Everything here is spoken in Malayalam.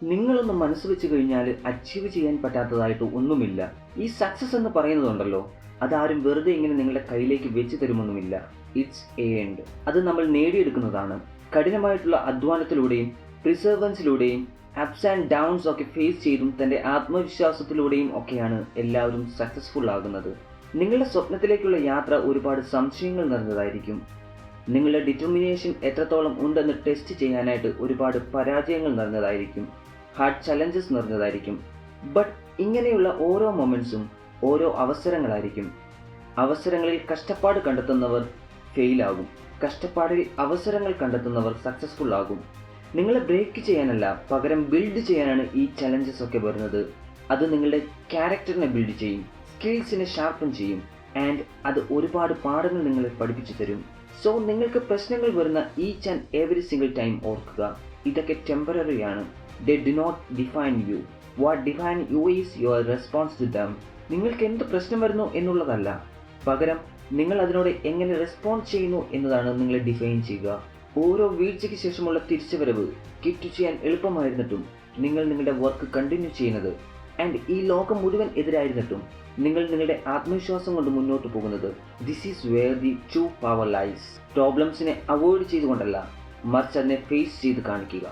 നിങ്ങളൊന്ന് മനസ്സ് വെച്ച് കഴിഞ്ഞാൽ അച്ചീവ് ചെയ്യാൻ പറ്റാത്തതായിട്ട് ഒന്നുമില്ല. ഈ സക്സസ് എന്ന് പറയുന്നതുണ്ടല്ലോ, അതാരും വെറുതെ ഇങ്ങനെ നിങ്ങളുടെ കയ്യിലേക്ക് വെച്ച് തരുമൊന്നുമില്ല. It's earned. അത് നമ്മൾ നേടിയെടുക്കുന്നതാണ്. കഠിനമായിട്ടുള്ള അധ്വാനത്തിലൂടെയും പ്രിസർവൻസിലൂടെയും അപ്സ് ആൻഡ് ഡൗൺസ് ഒക്കെ ഫേസ് ചെയ്തും തൻ്റെ ആത്മവിശ്വാസത്തിലൂടെയും ഒക്കെയാണ് എല്ലാവരും സക്സസ്ഫുൾ ആകുന്നത്. നിങ്ങളുടെ സ്വപ്നത്തിലേക്കുള്ള യാത്ര ഒരുപാട് സംശയങ്ങൾ നിറഞ്ഞതായിരിക്കും. നിങ്ങളുടെ ഡിറ്റർമിനേഷൻ എത്രത്തോളം ഉണ്ടെന്ന് ടെസ്റ്റ് ചെയ്യാനായിട്ട് ഒരുപാട് പരാജയങ്ങൾ നിറഞ്ഞതായിരിക്കും. ഹാർഡ് ചലഞ്ചസ് നിറഞ്ഞതായിരിക്കും. ബട്ട് ഇങ്ങനെയുള്ള ഓരോ മൊമെൻറ്റ്സും ഓരോ അവസരങ്ങളായിരിക്കും. അവസരങ്ങളിൽ കഷ്ടപ്പാട് കണ്ടെത്തുന്നവർ ഫെയിലാകും. കഷ്ടപ്പാടിൽ അവസരങ്ങൾ കണ്ടെത്തുന്നവർ സക്സസ്ഫുൾ ആകും. നിങ്ങളെ ബ്രേക്ക് ചെയ്യാനല്ല, പകരം ബിൽഡ് ചെയ്യാനാണ് ഈ ചലഞ്ചസ് ഒക്കെ വരുന്നത്. അത് നിങ്ങളുടെ ക്യാരക്ടറിനെ ബിൽഡ് ചെയ്യും, സ്കിൽസിനെ ഷാർപ്പൻ ചെയ്യും, ആൻഡ് അത് ഒരുപാട് പാഠങ്ങൾ നിങ്ങളെ പഠിപ്പിച്ചു തരും. സോ നിങ്ങൾക്ക് പ്രശ്നങ്ങൾ വരുന്ന each and every single time ഓർക്കുക, ഇതൊക്കെ ടെമ്പററി ആണ്. They do not define you. What define you is your response to them. നിങ്ങൾക്ക് എന്ത് പ്രശ്നം വരുന്നു എന്നുള്ളതല്ല, പകരം നിങ്ങൾ അതിനോട് എങ്ങനെ റെസ്പോണ്ട് ചെയ്യുന്നു എന്നതാണ് നിങ്ങളെ ഡിഫൈൻ ചെയ്യുക. ഓരോ വീഴ്ചയ്ക്ക് ശേഷമുള്ള തിരിച്ചുവരവ് കിറ്റ് ചെയ്യാൻ എളുപ്പമായിരുന്നിട്ടും നിങ്ങൾ നിങ്ങളുടെ വർക്ക് കണ്ടിന്യൂ ചെയ്യുന്നത്, ആൻഡ് ഈ ലോകം മുഴുവൻ എതിരായിരുന്നിട്ടും നിങ്ങൾ നിങ്ങളുടെ ആത്മവിശ്വാസം കൊണ്ട് മുന്നോട്ട് പോകുന്നത്, this is where the true power lies. പ്രോബ്ലംസിനെ അവോയ്ഡ് ചെയ്തുകൊണ്ടല്ല, മറിച്ച് അതിനെ ഫേസ് ചെയ്ത് കാണിക്കുക.